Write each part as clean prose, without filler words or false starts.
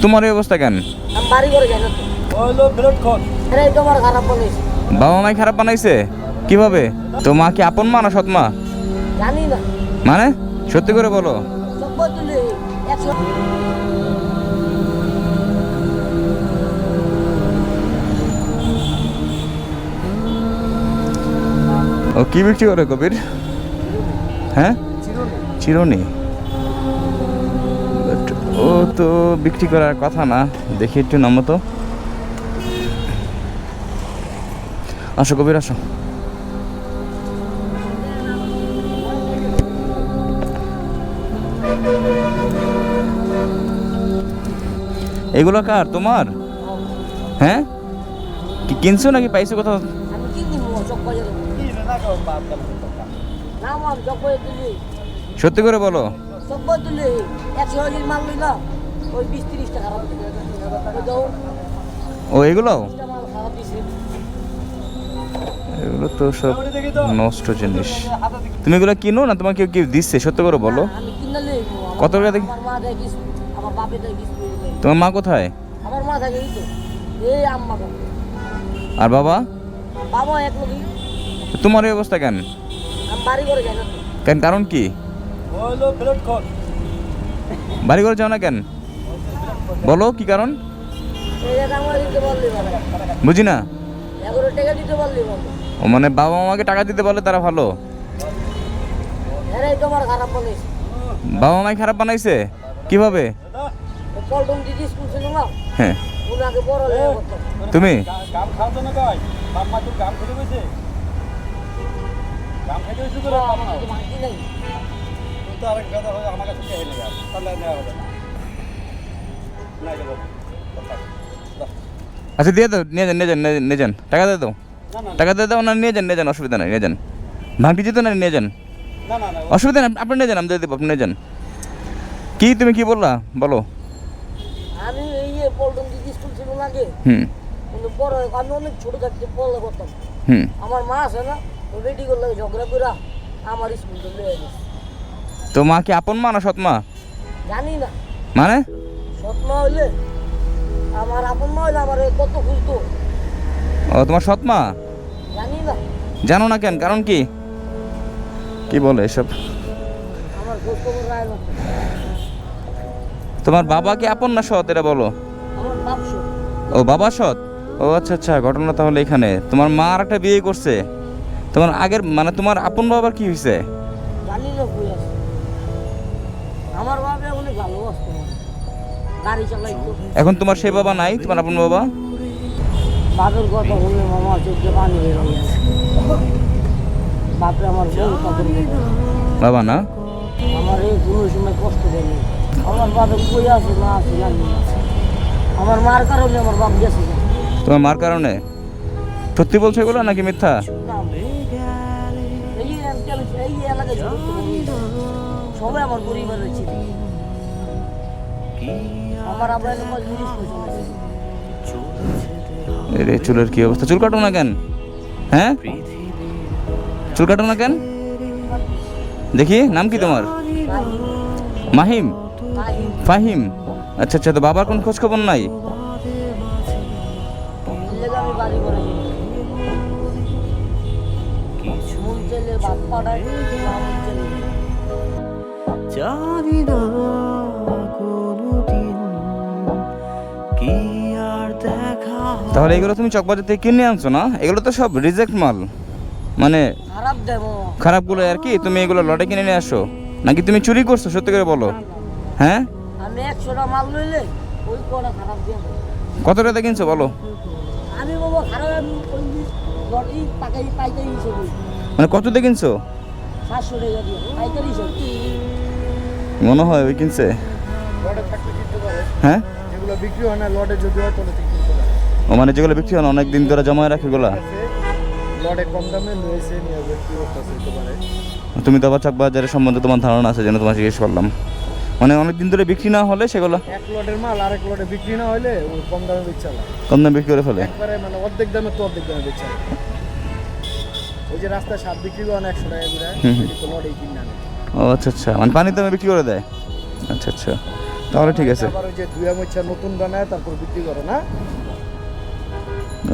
তোমার এই অবস্থা কেন? আমি বাড়ি করে যাই না তো। হলো ব্রেড খন এই তোমার খারাপ বানাইছে। বাবা মাই খারাপ বানাইছে কিভাবে? তো মা কি আপন মা না সৎ মা? জানি না। মানে সত্যি করে বলো। সব বদলে 100 ও কি বিক্রি করে কবির? হ্যাঁ চিরুনি। But ও তো বিক্রি করার কথা না। দেখি একটু নামো তো। আসো কবির আসো। এগুলো কার? তোমার? হ্যাঁ কি কিনছো নাকি পাইছো কোথাও? আমি কি নিব সব বাজারে। কি না কো বাপ দাম না মাম সব করে দিলি। সত্যি করে বলো। সব বদলে 100 হাজার মাল লইলা ওই 20-30 টাকা খারাপ দিছে। দাও ও এগুলো? 20 টাকা মাল খারাপ দিছে। এগুলো তো সব দেখি তো নষ্ট জিনিস। হাতে দেখি তুমি এগুলো কিনো না তোমাকে কেউ কি দিচ্ছে? সত্য করে বলো। আমি কিনলে লইবো। কত টাকা দেখি? আমার মা দেয় কিছু, আমার বাপে দেয় কিছু। তোমার মা কোথায়? আমার মা থাকে এই তো এই আম্মা থাকে। আর বাবা? বাবা এক লোকই। তোমার এই অবস্থা কেন? আমি বাড়ি করে যাই না তো। কেন কারণ কি? হলো ব্রেড খন বাড়ি করে যাও না কেন? বলো কি কারণ? এই জায়গা আমার দিতে পারলি ভালো। বুঝি না। 11 টাকা দিতে পারলি ভালো। ও মানে বাবা মাকে টাকা দিতে বলে তারা ভালো? এরাই তোমার খারাপ বানাইছে। বাবা মাই খারাপ বানাইছে কিভাবে? পল্টন দিদি স্কুল ছিল না, হ্যাঁ উনাকে বড় লেগে করতো। তুমি কাম খাও তো না কই বাপ মা তো কাম খেতে বসে কাম খেতে বসে করে বাপ না ভাঙি নাই। তো আরেক কথা হয় আমার কাছে কে হেলে গেল তাহলে নেওয়া হবে না না দেবো আচ্ছা দিয়ে দাও, নিয়ে যান নিয়ে যান টাকা দিয়ে দাও। না না টাকা দিয়ে দাও না, নিয়ে যান অসুবিধা নেই, নিয়ে যান। ভাঙটি যেত না, নিয়ে যান, না না না অসুবিধা নেই, আপনি নিয়ে যান, আমি দিয়ে দেবো, আপনি নিয়ে যান। কি তুমি কি বললা বলো? আমি এই যে পল্টন দিদি স্কুল ছিল না আগে, হুম কিন্তু বড় আমি অনেক ছোট থাকতে পড়া করতাম। হুম আমার মা আছে না, ও রেডি করলে ঝগড়া করে আমার স্কুল তো লিয়ে গেছে। তো মা কি আপন মা না সৎ মা? জানি না। মানে সৎ মা হইলে আমার আপন মা হইলে আমার কত খুঁজতো ও তোমার সৎ মা? জানি না। জানো না কেন? কারণ কি? কি বলে এসব? আমার খোঁজ খবর রায় না। তোমার বাবা কি আপন না সৎ এটা বলো? আমার বাপসো ও বাবা সৎ? ও আচ্ছা আচ্ছা, ঘটনা তাহলে এখানে। তোমার মা আর একটা বিয়ে করছে। তোমার আগের মানে তোমার আপন বাবার কি হয়েছে? জানি না কই আছে। আমার বাবা অনেক ভালো আসতো, গাড়ি চালাইতো। এখন তোমার সেই বাবা নাই, তোমার আপন বাবা? বাপের কথা বললে মামা চোখে পানি বের হয়ে গেছে। বাপরে আমার বউ কদর করে। বাবা না? আমার এই কোনো সময় কষ্ট দেয়নি। আমার বাপে কই আছে না আছে জানি না। আমার মার কারণে আমার বাপ গেছে। তোমার মার কারণে? সত্যি বলছো এগুলো নাকি মিথ্যা? না, এই যে এই এলাকায় ছোট ছোট মেয়ে, সবাই আমার পরিবারের ছিল। আমার আবার এলাকায় জিনিস রে চুলের কি অবস্থা? চুল কাটো না কেন? হ্যাঁ চুল কাটো না কেন? দেখি নাম কি তোমার? মাহিম? ফাহিম? আচ্ছা আচ্ছা, তো বাবার কোন খোঁজ খবর নাই? আমি বাড়ি করে মন চাইলে বাপ পাঠায়, না মন চাইলে জানি না কোনদিন কি আর দেখা তাহলে এগুলো তুমি চকবাজার থেকে কিনে আনছো না? এগুলো তো সব রিজেক্ট মাল, মানে খারাপ দেয় মামা। খারাপগুলো আর কি। তুমি এগুলো লটে কিনে নিয়ে আসো নাকি তুমি চুরি করছো? সত্যি করে বলো। হ্যাঁ আমি 100টা মাল লইলে ওই কটা খারাপ দিয়ে দেয়। কত টাকা কিনছো বলো? আমি বাবা খারাপ আমি ওই লটারি পাইকারি হিসেবে মানে কত দিয়ে কিনছো? 700 টাকা দিয়ে পাইকারি হিসেবে। মনে হয় ওই কিনছে। লটে থাকলে কিনতে পারে হ্যাঁ যেগুলো বিক্রি হয় না লটে যদি হয় তাহলে ঠিক কিনতে পারে ও মানে যেগুলো বিক্রি হয় না অনেক দিন ধরে জমায় রাখে এগুলা। লটে কম দামে লয়েছে নিয়ে বিক্রি করতেছে হতে পারে। তুমি তো আবার চকবাজারের সম্বন্ধে তোমার ধারণা আছে, যেন তোমার জিজ্ঞেস করলাম। মানে অনেক দিন ধরে বিক্রি না হলে সেগুলো এক লটের মাল আরেক লটে বিক্রি না হলে ওই কম দামে বেচা লাগে কম দামে বিক্রি করে ফেলে। একবারে মানে অর্ধেক দামে তো অর্ধেক দামে বেচা লাগে। ওই যে রাস্তায় সাপ বিক্রি করেন 100 টাকা করে হুম হুম। এটি তো লটেই কিনে আনে। ও আচ্ছা আচ্ছা, মানে পানির দামে বিক্রি করে দেয়। আচ্ছা আচ্ছা, তাহলে ঠিক আছে। আবার ওই যে দুয়া মোছা নতুন বানায় তারপর বিক্রি করে না?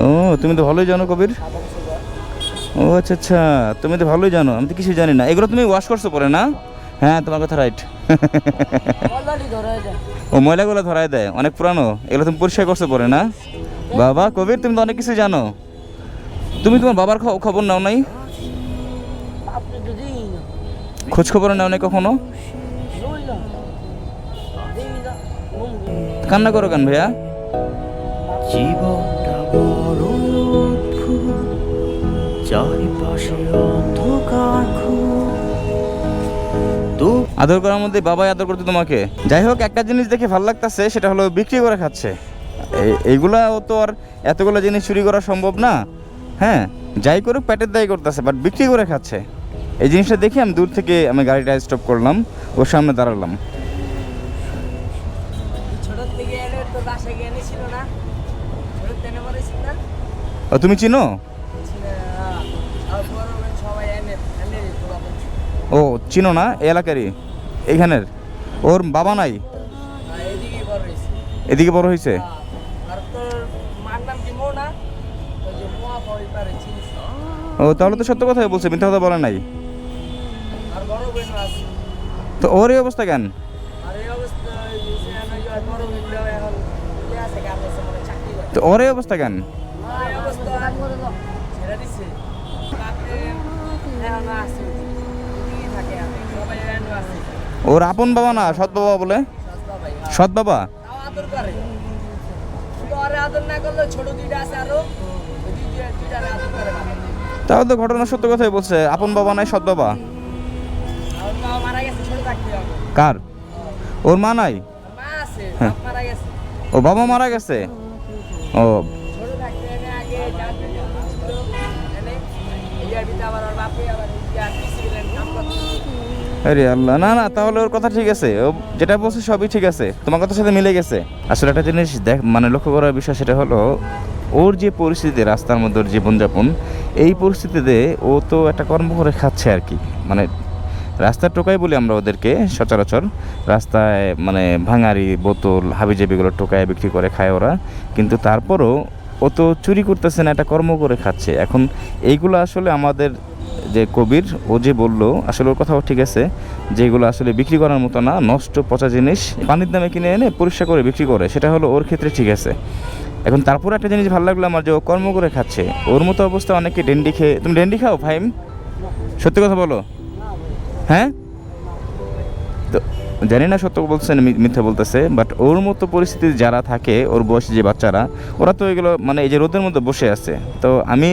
ও তুমি তো ভালোই জানো কবির। সাদা সোজা। ও আচ্ছা আচ্ছা, তুমি তো ভালোই জানো, আমি তো কিছু জানি না। এগুলো তুমি ওয়াশ করছো পরে না? হ্যাঁ তোমার কথা রাইট। অলরেডি ধরে যায়। ও ময়লাগুলো ধরায় দেয়, অনেক পুরানো, এগুলো তুমি পরিষ্কার করছো পরে না? বাবা কবির, তুমি তো অনেক কিছু জানো। তুমি তোমার বাবার খবর নাও নাই? আপনি তো দিই না। খোঁজ খবর নাও নাই কখনো? লই না। দিই না। কান্না করো কেন ভাইয়া? জীবনটা বড় অদ্ভুত, চারিপাশে অন্ধকার ঘুম। আদর করার মধ্যে বাবাই আদর করতে তোমাকে। যাই হোক, একটা জিনিস দেখে ভালো লাগতেছে, সেটা হলো বিক্রি করে খাচ্ছে। এইগুলা ও তো আর এতগুলো জিনিস চুরি করা সম্ভব না। হ্যাঁ, যাই করুক পেটের দায়ী করতেছে, বাট বিক্রি করে খাচ্ছে। এই জিনিসটা দেখে আমি দূর থেকে গাড়িটা স্টপ করলাম, ওর সামনে দাঁড়ালাম। ছোট থেকে এনে তো বাসা গিয়ে এনেছিল না? ছোট থেকে মরেছিল না? ও তুমি চিনো? আর বড় বোন সবাই এনে তোলা বলছে। ও চিনো না? এই এলাকারই, এইখানের। ওর বাবা নাই, এদিকে বড় হয়েছে। এদিকে বড় হয়েছে। আর তোর মার নাম কি মোনা? ওই যে মোয়া পড়ি পারে চিনিস? ও তাহলে তো সত্য কথাই বলছে, মিথ্যা কথা বলে নাই। আর বড় বোন আছে। তো ওর এই অবস্থা কেন? আর এই অবস্থা বড় বোন এখন আছে গার্মেন্টসে মনে চাকরি করে। তো ওর এই অবস্থা কেন? এই অবস্থা ছেড়ে দিছে। বাপরে এখন আছে। এদিকে থাকে আমি সবাই এনে আছে। ওর আপন বাবা না, সৎ বাবা বলে? সস্তা ভাই। সৎ বাবা? তাও আদর করে। শুধু ওরে আদর না করলে ছোট দুইটা আছে আরো দুইটা আদর করে না। তাও তো ঘটনা সত্য কথাই বলছে, আপন বাবা নাই, সৎ বাবা। আমার বাবা মারা গেছে ছোট থাকতে হবে। কার? ওর মা নাই? মা আছে, হ্যাঁ। বাপ মারা গেছে। ও বাবা মারা গেছে। ও ছোট থাকতে এনে আগে যাতে ছিল এনে ইয়ার ভিতরে আবার ওর বাপে আবার ইয়ার পিছিয়ে কাম করতে। আরে আল্লাহ, না না, তাহলে ওর কথা ঠিক আছে, ও যেটা বলছে সবই ঠিক আছে, তোমার কথার সাথে মিলে গেছে। আসলে একটা জিনিস লক্ষ্য করার বিষয়, সেটা হলো ওর যে পরিস্থিতি, রাস্তার মধ্যে ওর জীবনযাপন, এই পরিস্থিতিতে ও তো একটা কর্ম করে খাচ্ছে আর কি। রাস্তার টোকাই বলি আমরা ওদেরকে সচরাচর। রাস্তায় ভাঙারি, বোতল, হাবিজাবিগুলো টোকায় বিক্রি করে খায় ওরা, কিন্তু তারপরও ও তো চুরি করতেছে না, একটা কর্ম করে খাচ্ছে। এখন এইগুলো আসলে আমাদের যে কবির, ও যে বললো, আসলে ওর কথাও ঠিক আছে, যে এগুলো আসলে বিক্রি করার মতো না, নষ্ট পচা জিনিস পানির দামে কিনে এনে পরিষ্কার করে বিক্রি করে, সেটা হলো ওর ক্ষেত্রে ঠিক আছে। এখন তারপর একটা জিনিস ভালো লাগলো আমার, যে ও কর্ম করে খাচ্ছে। ওর মতো অবস্থা অনেকে ডেন্ডি খেয়ে। তুমি ডেন্ডি খাও ফাহিম? সত্যি কথা বলো। হ্যাঁ, তো জানি না সত্য বলছে না মিথ্যা বলতেছে, বাট ওর মতো পরিস্থিতি যারা থাকে, ওর বয়সী যে বাচ্চারা, ওরা তো এগুলো এই যে রোদের মধ্যে বসে আছে। তো আমি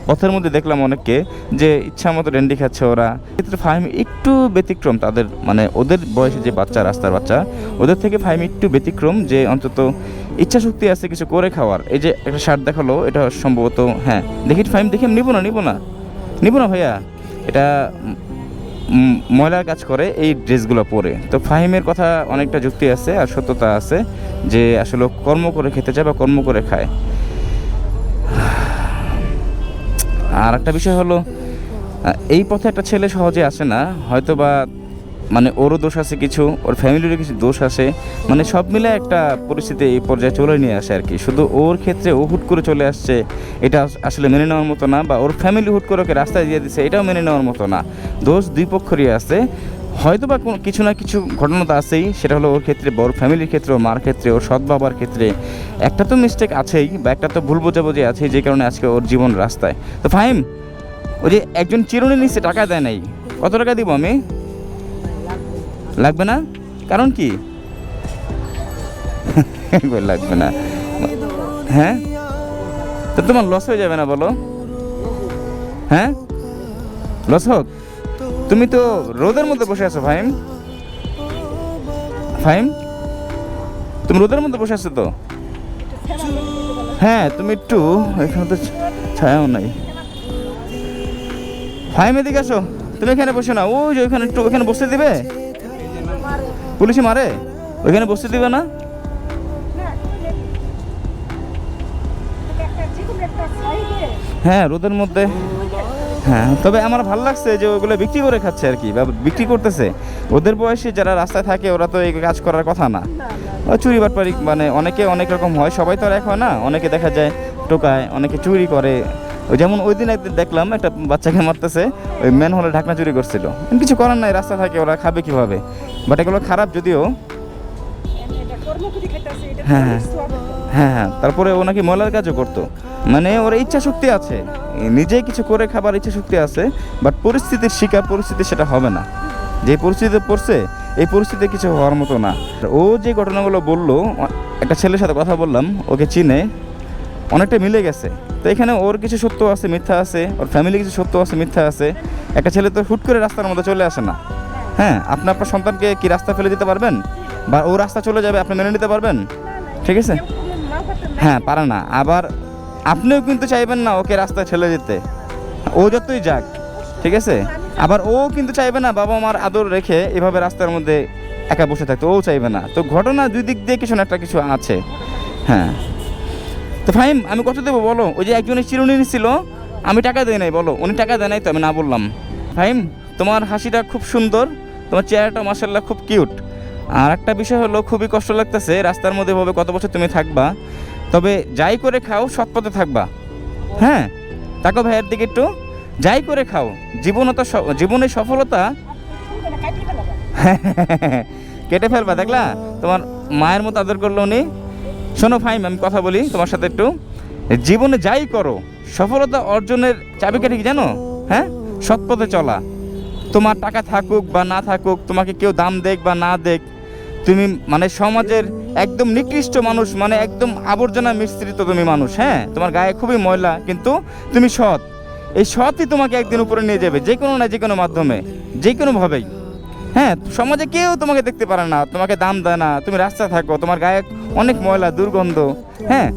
পথের মধ্যে দেখলাম অনেককে যে ইচ্ছা মতো ডেন্ডি খাচ্ছে ওরা। ক্ষেত্রে ফাহিম একটু ব্যতিক্রম, তাদের ওদের বয়সী যে বাচ্চা, রাস্তার বাচ্চা, ওদের থেকে ফাহিম একটু ব্যতিক্রম, যে অন্তত ইচ্ছা শক্তি আছে কিছু করে খাওয়ার। এই যে একটা শার্ট দেখালো, এটা সম্ভবত, হ্যাঁ দেখি ফাহিম, দেখি নিব না ভাইয়া, এটা ময়লার কাজ করে এই ড্রেসগুলো পরে। তো ফাহিমের কথা অনেকটা যুক্তি আছে আর সত্যতা আছে, যে আসলে কর্ম করে খেতে চায় বা কর্ম করে খায়। আর একটা বিষয় হলো, এই পথে একটা ছেলে সহজে আসে না, হয়তো বা ওরও দোষ আছে কিছু, ওর ফ্যামিলিরও কিছু দোষ আছে, সব মিলে একটা পরিস্থিতি এই পর্যায়ে চলে নিয়ে আসে আর কি। শুধু ওর ক্ষেত্রে ও হুট করে চলে আসছে, এটা আসলে মেনে নেওয়ার মতো না, বা ওর ফ্যামিলি হুট করে ওকে রাস্তায় দিয়ে দিচ্ছে, এটাও মেনে নেওয়ার মতো না। দোষ দুই পক্ষেরই আছে, হয়তো বা কিছু না কিছু ঘটনা তো আছেই। সেটা হলো ওর ক্ষেত্রে, ওর ফ্যামিলির ক্ষেত্রে, ওর মার ক্ষেত্রে, ওর সৎ বাবার ক্ষেত্রে একটা তো মিস্টেক আছেই, বা একটা তো ভুল বোঝাবুঝি আছেই, যে কারণে আজকে ওর জীবন রাস্তায়। তো ফাহিম, ওই যে একজন চিরুনি নিচ্ছে, টাকা দেয় নাই, কত টাকা দিব আমি? লাগবে না? কারণ কি? লাগবে না? হ্যাঁ, তো তোমার লস হয়ে যাবে না বলো? হ্যাঁ, লস হোক। তুমি তো রোদের মধ্যে বসে আছো ফাহিম, তুমি রোদের মধ্যে বসে আছো তো। হ্যাঁ, তুমি একটু, এখানে তো ছায়াও নাই। ফাহিম এদিকে আসো, তুমি এখানে বসে না, ওই যে ওইখানে একটু, ওখানে বসতে দিবে? পুলিশে মারে, ওইখানে বসতে দিবে না? হ্যাঁ, রোদের মধ্যে হ্যাঁ, তবে আমার ভালো লাগছে যে ওগুলো বিক্রি করে খাচ্ছে আর কি, বা বিক্রি করতেছে। ওদের বয়সী যারা রাস্তায় থাকে ওরা তো এই কাজ করার কথা না। ও চুরি বাটপারি মানে অনেকে অনেক রকম হয়, সবাই তো আর এক হয় না। অনেকে দেখা যায় টোকায়, অনেকে চুরি করে। ওই যেমন ওই দিন একদিন দেখলাম একটা বাচ্চাকে মারতেছে, ওই ম্যান হলে ঢাকনা চুরি করছিল। কিছু করার নাই, রাস্তা থাকে, ওরা খাবে কীভাবে? বাট এগুলো খারাপ যদিও। হ্যাঁ হ্যাঁ হ্যাঁ হ্যাঁ, তারপরে ও নাকি ময়লার কাজও করতো। মানে ওর ইচ্ছা শক্তি আছে, নিজে কিছু করে খাবার ইচ্ছা শক্তি আছে, বাট পরিস্থিতির শিকার, পরিস্থিতি সেটা হবে না। যে পরিস্থিতিতে পড়ছে এই পরিস্থিতিতে কিছু হওয়ার মতো না। ও যে ঘটনাগুলো বললো, একটা ছেলের সাথে কথা বললাম, ওকে চিনে, অনেকটা মিলে গেছে। তো এখানে ওর কিছু সত্য আছে, মিথ্যা আছে, ওর ফ্যামিলি কিছু সত্য আছে, মিথ্যা আছে। একটা ছেলে তো হুট করে রাস্তার মধ্যে চলে আসে না। হ্যাঁ, আপনি আপনার সন্তানকে কি রাস্তা ফেলে দিতে পারবেন? বা ও রাস্তা চলে যাবে আপনি মেনে নিতে পারবেন? ঠিক আছে, হ্যাঁ, পারে না। আবার আপনিও কিন্তু চাইবেন না ওকে রাস্তায় ঠেলে যেতে, ও যতই যাক, ঠিক আছে। আবার ও কিন্তু চাইবে না বাবা মার আদর রেখে এভাবে রাস্তার মধ্যে একা বসে থাকতে, ও চাইবে না। তো ঘটনা দুই দিক দিয়ে কিছু না একটা কিছু আছে। হ্যাঁ, তো ফাহিম আমি কত দেবো বলো? ওই যে একজনের চিরুনি ছিল, আমি টাকা দেই নাই, বলো উনি টাকা দেয় নাই তো আমি না বললাম। ফাহিম, তোমার হাসিটা খুব সুন্দর, তোমার চেহারাটা মাশাআল্লাহ খুব কিউট। আর একটা বিষয় হলো, খুবই কষ্ট লাগতেছে রাস্তার মধ্যে ভাবে কত বছর তুমি থাকবা। তবে যাই করে খাও, সৎ পথে থাকবা। হ্যাঁ, তাকো ভাইয়ের দিকে একটু, যাই করে খাও, জীবনের সফলতা কেটে ফেলবা। দেখলা তোমার মায়ের মতো আদর করলো উনি। শোনো ফাহিম, আমি কথা বলি তোমার সাথে একটু। জীবনে যাই করো, সফলতা অর্জনের চাবিকাঠি কি জানো? হ্যাঁ, সৎ পথে চলা। তোমার টাকা থাকুক বা না থাকুক, তোমাকে কেউ দাম দেখ বা না দেখ, তুমি মানে সমাজের একদম নিকৃষ্ট মানুষ, মানে একদম আবর্জনা মিশ্রিত তুমি মানুষ। হ্যাঁ, তোমার গায়ে খুবই ময়লা, কিন্তু তুমি সৎ। এই সৎই তোমাকে একদিন উপরে নিয়ে যাবে, যে কোনো না যে কোনো মাধ্যমে, যে কোনোভাবেই। হ্যাঁ, সমাজে কেউ তোমাকে দেখতে পারে না, তোমাকে দাম দেয় না, তুমি রাস্তায় থাকো, তোমার গায়ে অনেক ময়লা, দুর্গন্ধ, হ্যাঁ,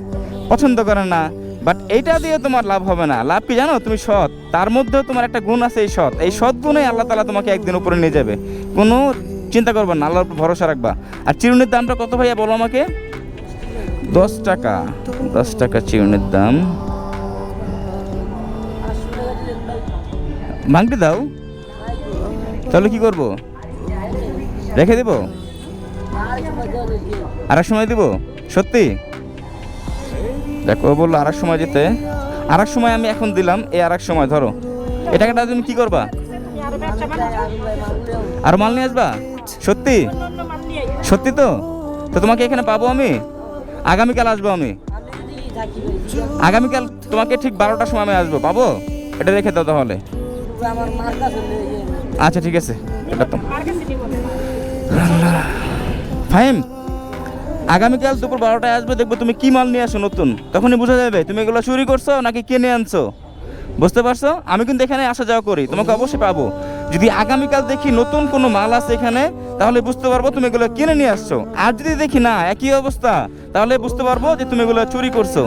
পছন্দ করে না। বাট এইটা দিয়ে তোমার লাভ হবে না। লাভ কি জানো? তুমি সৎ, তার মধ্যেও তোমার একটা গুণ আছে, এই সৎ গুণে আল্লাহ তাআলা তোমাকে একদিন উপরে নিয়ে যাবে। কোনো চিন্তা করবা না, আল্লাহর উপর ভরসা রাখবা। আর চিরুনির দামটা কত ভাইয়া বলো আমাকে? 10 টাকা। 10 টাকা চিরুনির দাম। ভাঙটি দাও, তাহলে কি করব? রেখে দেব? আরেক সময় দিব? সত্যি? দেখো, বললো আরেক সময় দিতে। আরেক সময় আমি এখন দিলাম, এই আরেক সময় ধরো এই টাকাটা তুমি কি করবা? আর মাল নিয়ে আসবা? সত্যি? সত্যি তো? তো তোমাকে এখানে পাবো আমি? আগামীকাল আসবো আমি। আগামীকাল তোমাকে ঠিক 12টার সময় আমি আসবো, পাবো? এটা রেখে দাও তাহলে। আচ্ছা ঠিক আছে, এটা তো ফাহিম, আগামীকাল দুপুর 12টায় আসবে, দেখবো তুমি কি মাল নিয়ে আসো নতুন। তখনই বোঝা যাবে তুমি এগুলো চুরি করছো নাকি কিনে আনছো। বুঝতে পারছো? আমি কিন্তু এখানে আসা যাওয়া করি, তোমাকে অবশ্যই পাবো। যদি আগামীকাল দেখি নতুন কোনো মাল আছে এখানে, তাহলে বুঝতে পারবো তুমি এগুলো কিনে নিয়ে আসছো। আর যদি দেখি না একই অবস্থা, তাহলে বুঝতে পারবো যে তুমি এগুলো চুরি করছো।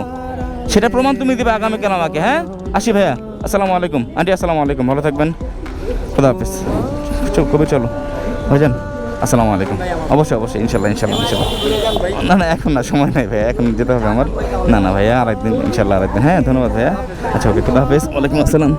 সেটা প্রমাণ তুমি দিবে আগামীকাল আমাকে। হ্যাঁ, আসি ভাইয়া, আসসালামু আলাইকুম। আন্টি আসসালামু আলাইকুম, ভালো থাকবেন, খুদা হাফেজ। কবে চলো ভাইজান, আসসালামু আলাইকুম। অবশ্যই অবশ্যই, ইনশাল্লাহ ইনশাল্লাহ ইনশাল্লাহ। না না, এখন না, সময় নেই ভাইয়া, এখন যেতে হবে আমার। না না ভাইয়া, আরেকদিন ইনশাল্লাহ, আরেকদিন। হ্যাঁ, ধন্যবাদ ভাইয়া। আচ্ছা ওকে, খুদা হাফেজ। ওয়ালাইকুম আসসালাম।